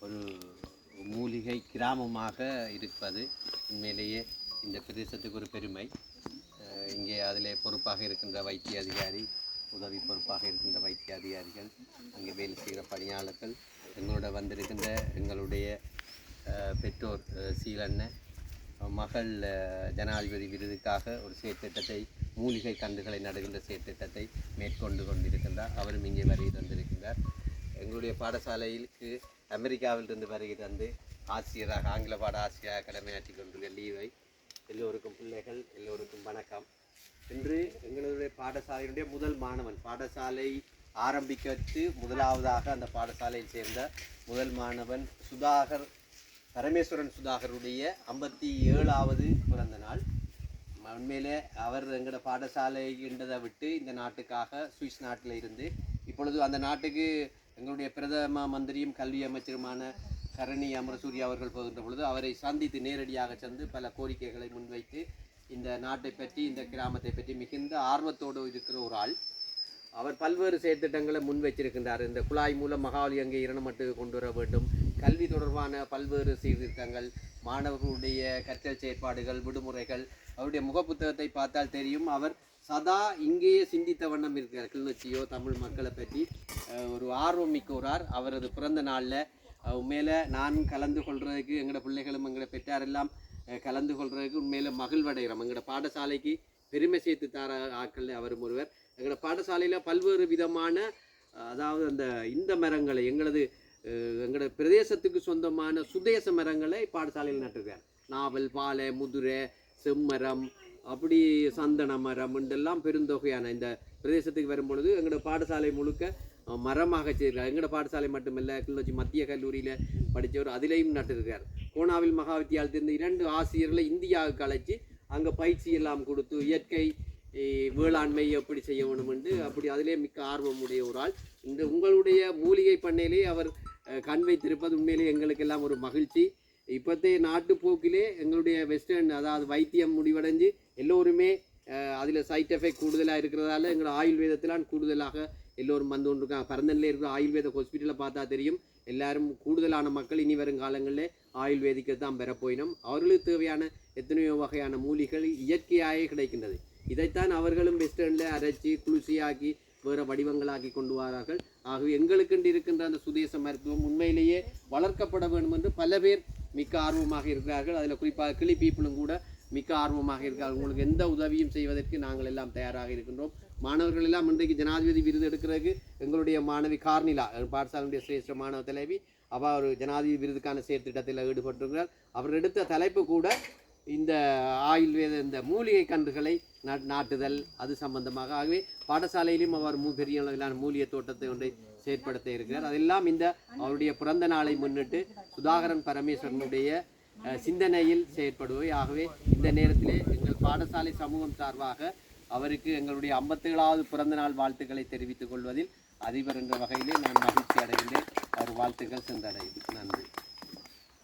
ஒரு மூலிகை கிராமமாக இருப்பது உண்மையிலேயே இந்த பிரதேசத்துக்கு ஒரு பெருமை. இங்கே அதிலே பொறுப்பாக இருக்கின்ற வைத்திய அதிகாரி, உதவி பொறுப்பாக இருக்கின்ற வைத்திய அதிகாரிகள், அங்கே வேலை செய்கிற பணியாளர்கள், எங்களோட வந்திருக்கின்ற எங்களுடைய பெற்றோர் சீலண்ண மகள் ஜனாதிபதி விருதுக்காக ஒரு செயற்திட்டத்தை, மூலிகை கன்றுகளை நடுகின்ற செயற்திட்டத்தை மேற்கொண்டு கொண்டிருக்கின்றார். அவரும் இங்கே வருகை தந்திருக்கின்றார். எங்களுடைய பாடசாலைக்கு அமெரிக்காவிலிருந்து வருகை தந்து ஆசிரியராக, ஆங்கில பாட ஆசிரியராக கடமையாற்றி கொண்டிருக்க லீவை எல்லோருக்கும் பிள்ளைகள் எல்லோருக்கும் வணக்கம். இன்று எங்களுடைய பாடசாலையினுடைய முதல் மாணவன், பாடசாலை ஆரம்பிக்கத்து முதலாவதாக அந்த பாடசாலையில் சேர்ந்த முதல் மாணவன் சுதாகர், பரமேஸ்வரன் சுதாகருடைய 57வது பிறந்த நாள். உண்மையிலே அவர் எங்களோட பாடசாலை என்றதை விட்டு இந்த நாட்டுக்காக சுவிஸ் நாட்டில் இருந்து இப்பொழுது அந்த நாட்டுக்கு எங்களுடைய பிரதம மந்திரியும் கல்வி அமைச்சருமான கரணி அமரசூரியா அவர்கள் போகின்ற பொழுது அவரை சந்தித்து நேரடியாக சென்று பல கோரிக்கைகளை முன்வைத்து இந்த நாட்டை பற்றி, இந்த கிராமத்தை பற்றி மிகுந்த ஆர்வத்தோடு இருக்கிற ஒரு ஆள். அவர் பல்வேறு செயற்திட்டங்களை முன்வைச்சிருக்கின்றார். இந்த குழாய் மூலம் மகாவலி அங்கே இரணமட்டு கொண்டு வர வேண்டும், கல்வி தொடர்பான பல்வேறு சீர்திருத்தங்கள், மாணவர்களுடைய கற்றல் செயற்பாடுகள், விடுமுறைகள். அவருடைய முகப்புத்தகத்தை பார்த்தால் தெரியும், அவர் சதா இங்கேயே சிந்தித்த வண்ணம் இருக்கிறார். கிளிநொச்சியோ தமிழ் மக்களை பற்றி ஒரு ஆர்வம் மிக்கோரார். அவரது பிறந்த நாளில் உண்மையில் நான் கலந்து கொள்வதற்கு, எங்களோட பிள்ளைகளும் எங்களோட பெற்றாரெல்லாம் கலந்து கொள்வதற்கு உண்மையில் மகிழ்வடைகிறோம். எங்களோட பாடசாலைக்கு பெருமை சேர்த்து தர ஆட்கள் அவரும் ஒருவர். எங்களோட பாடசாலையில் பல்வேறு விதமான, அதாவது இந்த மரங்களை, எங்களோட பிரதேசத்துக்கு சொந்தமான சுதேச மரங்களை பாடசாலையில் நட்டுருக்கார். நாவல், பாலை, முதுரை, செம்மரம், அப்படி சந்தன மரம் என்றெல்லாம் பெருந்தொகையான இந்த பிரதேசத்துக்கு வரும்பொழுது எங்களோட பாடசாலை முழுக்க மரமாக செய்கிறார். எங்களோட பாடசாலை மட்டுமல்ல, கிளிநொச்சி மத்திய கல்லூரியில் படித்தவர் அதிலையும் நட்டிருக்கார். கோணாவில் மகா வித்தியாலயத்திலிருந்து 2 ஆசிரியர்களை இந்தியாவுக்கு அழைச்சி அங்கே பயிற்சி எல்லாம் கொடுத்து இயற்கை வேளாண்மை எப்படி செய்ய வேணும் என்று அப்படி அதிலே மிக்க ஆர்வம் உடைய ஒரு ஆள். இந்த உங்களுடைய மூலிகை பண்ணையிலே அவர் கண் வைத்திருப்பது உண்மையிலே எங்களுக்கெல்லாம் ஒரு மகிழ்ச்சி. இப்போத்தைய நாட்டுப்போக்கிலே எங்களுடைய வெஸ்டர்ன், அதாவது வைத்தியம் முடிவடைஞ்சு எல்லோருமே அதில் சைட் எஃபெக்ட் கூடுதலாக இருக்கிறதால எங்களோட ஆயுர்வேதத்திலாம் கூடுதலாக எல்லோரும் வந்து கொண்டிருக்காங்க. பரந்தனில் இருக்கிற ஆயுர்வேத ஹாஸ்பிட்டலில் பார்த்தா தெரியும், எல்லாரும் கூடுதலான மக்கள் இனி வரும் காலங்களில் ஆயுர்வேதிக்கு தான் பெறப்போயினோம். அவர்களுக்கு தேவையான எத்தனையோ வகையான மூலிகள் இயற்கையாகவே கிடைக்கின்றது. இதைத்தான் அவர்களும் வெஸ்டர்னில் அரைச்சி குளிர்ச்சியாக்கி வேறு வடிவங்களாக்கி கொண்டு வரார்கள். ஆகவே எங்களுக்கென்று இருக்கின்ற அந்த சுதேச மருத்துவம் உண்மையிலேயே வளர்க்கப்பட வேண்டும் என்று பல பேர் மிக்க ஆர்வமாக இருக்கிறார்கள். அதில் குறிப்பாக கிளி பீப்புளும் கூட மிக்க ஆர்வமாக இருக்கிறார்கள். உங்களுக்கு எந்த உதவியும் செய்வதற்கு நாங்கள் எல்லாம் தயாராக இருக்கின்றோம். மாணவர்கள் எல்லாம் இன்றைக்கு ஜனாதிபதி விருது எடுக்கிறதுக்கு எங்களுடைய மாணவி கார்னிலா, பாடசாலையுடைய சிரேஷ்ட மாணவ தலைவி, அவள் ஒரு ஜனாதிபதி விருதுக்கான செயற்திட்டத்தில் ஈடுபட்டிருக்கிறார். அவர் எடுத்த தலைப்பு கூட இந்த ஆயுர்வேத, இந்த மூலிகை கன்றுகளை நாட்டுதல், அது சம்பந்தமாக. ஆகவே பாடசாலையிலும் அவர் பெரிய அளவிலான மூலிகை தோட்டத்தை ஒன்றை செயற்படுத்த இருக்கிறார். அதெல்லாம் இந்த அவருடைய பிறந்த நாளை முன்னிட்டு சுதாகரன் பரமேஸ்வரனுடைய சிந்தனையில் செயற்படுவை. ஆகவே இந்த நேரத்திலே எங்கள் பாடசாலை சமூகம் சார்பாக அவருக்கு எங்களுடைய 57வது பிறந்த நாள் வாழ்த்துக்களை தெரிவித்துக் கொள்வதில் அதிபர் என்ற வகையிலே நான் மகிழ்ச்சி அடைகின்றேன். அவர் வாழ்த்துக்கள் சென்றடையும். நன்றி.